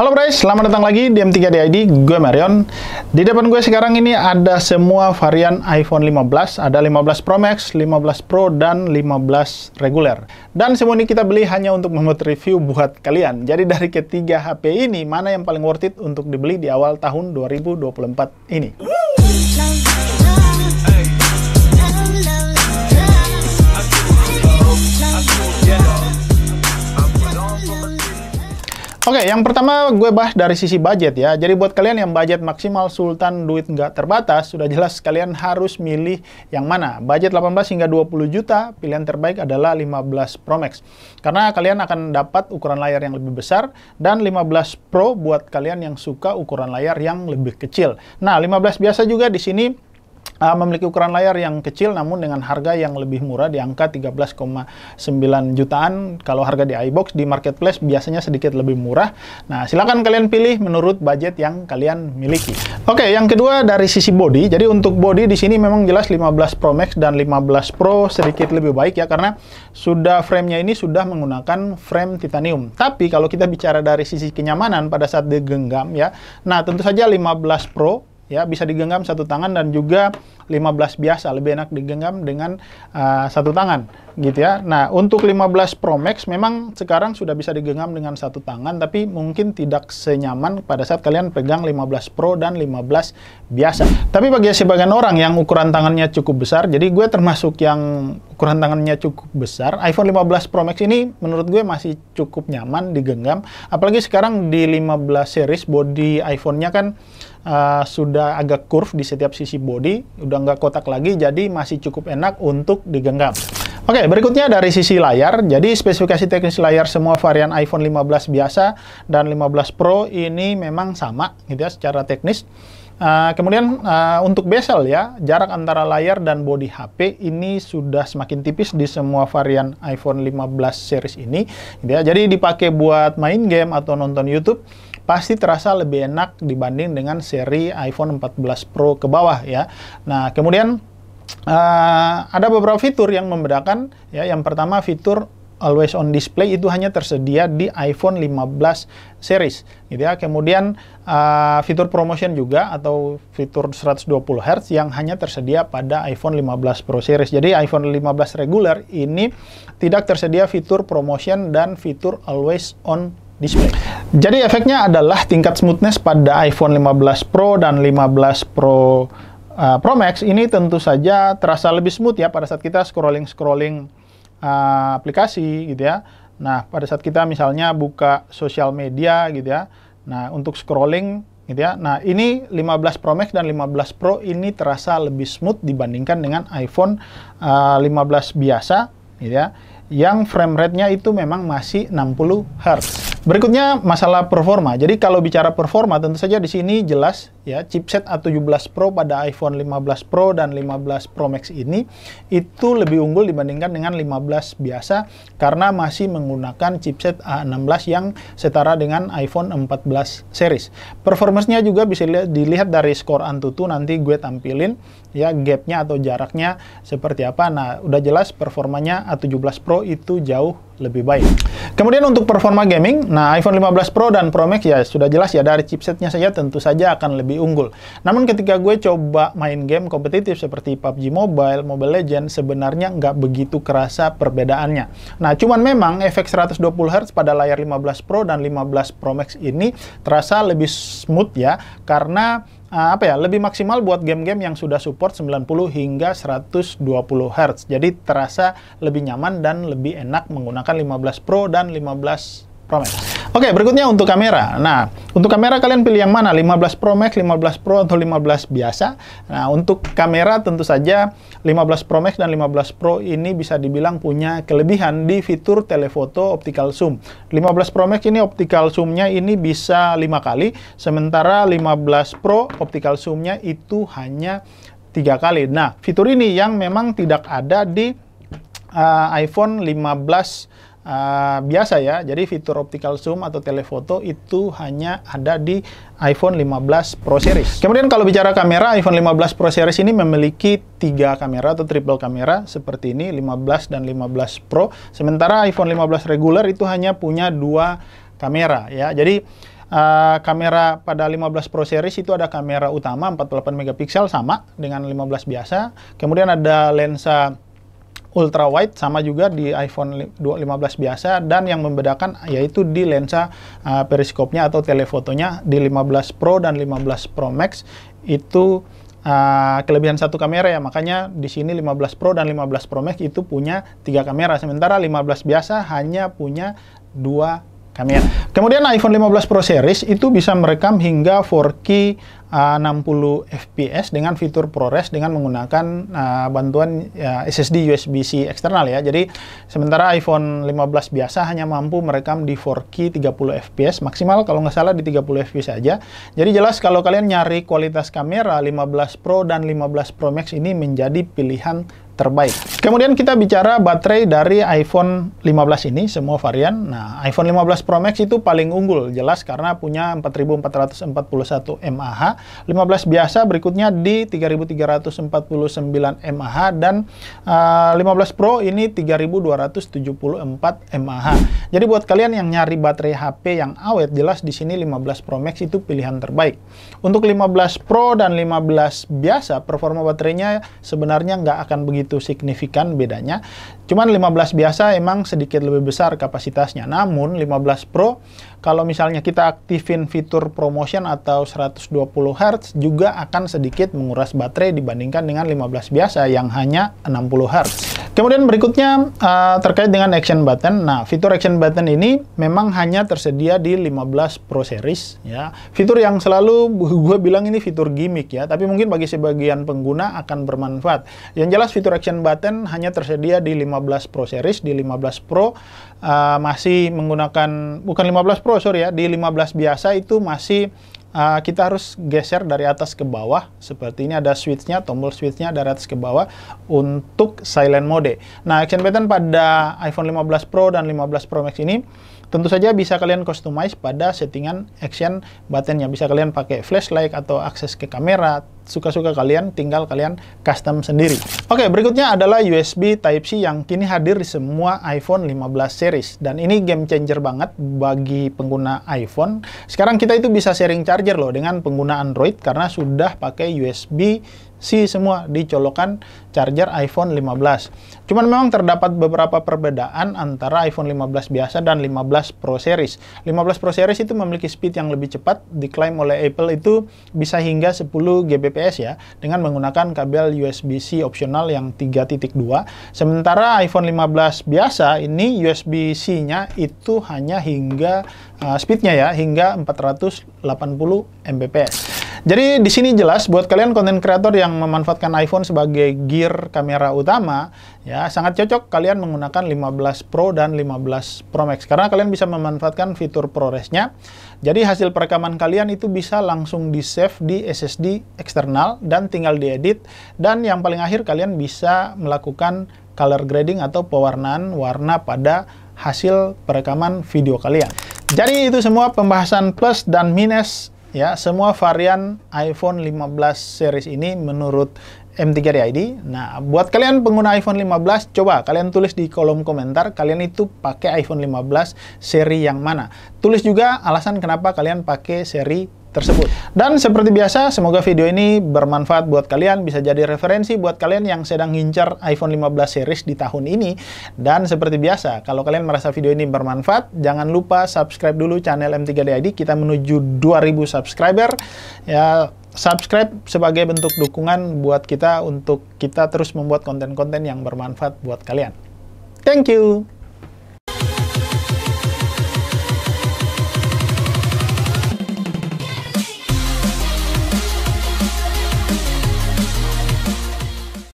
Halo guys, selamat datang lagi di M3DID, gue Marion. Di depan gue sekarang ini ada semua varian iPhone 15, ada 15 Pro Max, 15 Pro, dan 15 reguler. Dan semua ini kita beli hanya untuk membuat review buat kalian. Jadi dari ketiga HP ini, mana yang paling worth it untuk dibeli di awal tahun 2024 ini? Oke, yang pertama gue bahas dari sisi budget ya. Jadi buat kalian yang budget maksimal sultan duit nggak terbatas, sudah jelas kalian harus milih yang mana. Budget 18 hingga 20 juta, pilihan terbaik adalah 15 Pro Max. Karena kalian akan dapat ukuran layar yang lebih besar, dan 15 Pro buat kalian yang suka ukuran layar yang lebih kecil. Nah, 15 biasa juga di sini memiliki ukuran layar yang kecil namun dengan harga yang lebih murah di angka 13,9 jutaan. Kalau harga di iBox di marketplace biasanya sedikit lebih murah. Nah, silakan kalian pilih menurut budget yang kalian miliki. Oke, yang kedua dari sisi body. Jadi untuk body di sini memang jelas 15 Pro Max dan 15 Pro sedikit lebih baik ya, karena frame-nya ini sudah menggunakan frame titanium. Tapi kalau kita bicara dari sisi kenyamanan pada saat digenggam ya, nah tentu saja 15 Pro ya bisa digenggam satu tangan, dan juga 15 biasa lebih enak digenggam dengan satu tangan gitu ya. Nah, untuk 15 Pro Max memang sekarang sudah bisa digenggam dengan satu tangan, tapi mungkin tidak senyaman pada saat kalian pegang 15 Pro dan 15 biasa. Tapi bagi sebagian orang yang ukuran tangannya cukup besar, jadi gue termasuk yang ukuran tangannya cukup besar, iPhone 15 Pro Max ini menurut gue masih cukup nyaman digenggam. Apalagi sekarang di 15 series body iPhone-nya kan sudah agak curve di setiap sisi body, udah nggak kotak lagi, jadi masih cukup enak untuk digenggam. Oke, berikutnya dari sisi layar. Jadi spesifikasi teknis layar semua varian iPhone 15 biasa dan 15 Pro ini memang sama gitu ya secara teknis. Kemudian untuk bezel ya, jarak antara layar dan bodi HP ini sudah semakin tipis di semua varian iPhone 15 series ini gitu ya. Jadi dipakai buat main game atau nonton YouTube pasti terasa lebih enak dibanding dengan seri iPhone 14 Pro ke bawah ya. Nah, kemudian ada beberapa fitur yang membedakan ya. Yang pertama, fitur Always On Display itu hanya tersedia di iPhone 15 series gitu ya. Kemudian fitur promotion juga atau fitur 120 Hz yang hanya tersedia pada iPhone 15 Pro series. Jadi iPhone 15 regular ini tidak tersedia fitur promotion dan fitur Always On Display. Jadi efeknya adalah tingkat smoothness pada iPhone 15 Pro dan 15 Pro Max ini tentu saja terasa lebih smooth ya pada saat kita scrolling aplikasi gitu ya. Nah, pada saat kita misalnya buka sosial media gitu ya. Nah, untuk scrolling gitu ya. Nah, ini 15 Pro Max dan 15 Pro ini terasa lebih smooth dibandingkan dengan iPhone 15 biasa gitu ya, yang frame rate-nya itu memang masih 60 Hz. Berikutnya masalah performa. Jadi kalau bicara performa tentu saja di sini jelas ya, chipset A17 Pro pada iPhone 15 Pro dan 15 Pro Max ini itu lebih unggul dibandingkan dengan 15 biasa karena masih menggunakan chipset A16 yang setara dengan iPhone 14 series. Performance-nya juga bisa dilihat dari skor Antutu, nanti gue tampilin ya gapnya atau jaraknya seperti apa. Nah, udah jelas performanya A17 Pro itu jauh lebih baik. Kemudian untuk performa gaming, nah iPhone 15 Pro dan Pro Max ya sudah jelas ya dari chipsetnya saja tentu saja akan lebih unggul. Namun ketika gue coba main game kompetitif seperti PUBG Mobile, Mobile Legends, sebenarnya nggak begitu kerasa perbedaannya. Nah, cuman memang efek 120 Hz pada layar 15 Pro dan 15 Pro Max ini terasa lebih smooth ya, karena lebih maksimal buat game-game yang sudah support 90 hingga 120 Hz. Jadi terasa lebih nyaman dan lebih enak menggunakan 15 Pro dan 15 Pro Max. Oke, berikutnya untuk kamera. Nah, untuk kamera kalian pilih yang mana? 15 Pro Max, 15 Pro, atau 15 biasa? Nah, untuk kamera tentu saja 15 Pro Max dan 15 Pro ini bisa dibilang punya kelebihan di fitur telefoto optical zoom. 15 Pro Max ini optical zoom-nya ini bisa 5 kali, sementara 15 Pro optical zoom-nya itu hanya 3 kali. Nah, fitur ini yang memang tidak ada di iPhone 15 biasa ya. Jadi fitur optical zoom atau telefoto itu hanya ada di iPhone 15 Pro series. Kemudian kalau bicara kamera, iPhone 15 Pro series ini memiliki 3 kamera atau triple kamera seperti ini, 15 dan 15 Pro. Sementara iPhone 15 regular itu hanya punya 2 kamera ya. Jadi kamera pada 15 Pro series itu ada kamera utama 48 megapiksel sama dengan 15 biasa. Kemudian ada lensa ultra wide sama juga di iPhone 15 biasa, dan yang membedakan yaitu di lensa periskopnya atau telefotonya di 15 Pro dan 15 Pro Max itu kelebihan satu kamera ya, makanya di sini 15 Pro dan 15 Pro Max itu punya 3 kamera, sementara 15 biasa hanya punya 2 kamera. Kemudian iPhone 15 Pro series itu bisa merekam hingga 4K 60 fps dengan fitur ProRes dengan menggunakan bantuan SSD USB-C eksternal ya. Jadi sementara iPhone 15 biasa hanya mampu merekam di 4K 30 fps maksimal, kalau nggak salah di 30 fps saja. Jadi jelas kalau kalian nyari kualitas kamera, 15 Pro dan 15 Pro Max ini menjadi pilihan terbaik. Kemudian kita bicara baterai dari iPhone 15 ini, semua varian. Nah, iPhone 15 Pro Max itu paling unggul, jelas karena punya 4441 mAh. 15 biasa berikutnya di 3349 mAh, dan 15 Pro ini 3274 mAh. Jadi buat kalian yang nyari baterai HP yang awet, jelas di sini 15 Pro Max itu pilihan terbaik. Untuk 15 Pro dan 15 biasa, performa baterainya sebenarnya nggak akan begitu signifikan bedanya. Cuman 15 biasa emang sedikit lebih besar kapasitasnya. Namun 15 Pro kalau misalnya kita aktifin fitur ProMotion atau 120 Hz juga akan sedikit menguras baterai dibandingkan dengan 15 biasa yang hanya 60 Hz. Kemudian berikutnya terkait dengan action button. Nah, fitur action button ini memang hanya tersedia di 15 Pro series ya. Fitur yang selalu gue bilang ini fitur gimmick ya, tapi mungkin bagi sebagian pengguna akan bermanfaat. Yang jelas fitur action button hanya tersedia di 15 Pro series, di 15 Pro masih menggunakan, bukan 15 Pro sorry ya, di 15 biasa itu masih kita harus geser dari atas ke bawah. Seperti ini ada switch-nya, tombol switch-nya dari atas ke bawah untuk silent mode. Nah, action button pada iPhone 15 Pro dan 15 Pro Max ini tentu saja bisa kalian customize pada settingan action buttonnya. Bisa kalian pakai flashlight atau akses ke kamera, suka-suka kalian, tinggal kalian custom sendiri. Oke, berikutnya adalah USB Type-C yang kini hadir di semua iPhone 15 series. Dan ini game changer banget bagi pengguna iPhone. Sekarang kita itu bisa sharing charger loh dengan pengguna Android karena sudah pakai USB-C semua di colokan charger iPhone 15. Cuman memang terdapat beberapa perbedaan antara iPhone 15 biasa dan 15 Pro series. 15 Pro series itu memiliki speed yang lebih cepat, diklaim oleh Apple itu bisa hingga 10 Gbps ya, dengan menggunakan kabel USB-C opsional yang 3.2. Sementara iPhone 15 biasa ini USB-C-nya itu hanya hingga speednya ya, hingga 480 Mbps. Jadi di sini jelas buat kalian konten kreator yang memanfaatkan iPhone sebagai gear kamera utama, ya sangat cocok kalian menggunakan 15 Pro dan 15 Pro Max karena kalian bisa memanfaatkan fitur ProRes-nya. Jadi hasil perekaman kalian itu bisa langsung di-save di SSD eksternal dan tinggal diedit, dan yang paling akhir kalian bisa melakukan color grading atau pewarnaan warna pada hasil perekaman video kalian. Jadi itu semua pembahasan plus dan minus ya semua varian iPhone 15 series ini menurut M3DID. Nah, buat kalian pengguna iPhone 15, coba kalian tulis di kolom komentar kalian itu pakai iPhone 15 seri yang mana. Tulis juga alasan kenapa kalian pakai seri tersebut. Dan seperti biasa, semoga video ini bermanfaat buat kalian, bisa jadi referensi buat kalian yang sedang ngincar iPhone 15 series di tahun ini. Dan seperti biasa, kalau kalian merasa video ini bermanfaat, jangan lupa subscribe dulu channel M3DID. Kita menuju 2000 subscriber. Ya, subscribe sebagai bentuk dukungan buat kita untuk kita terus membuat konten-konten yang bermanfaat buat kalian. Thank you.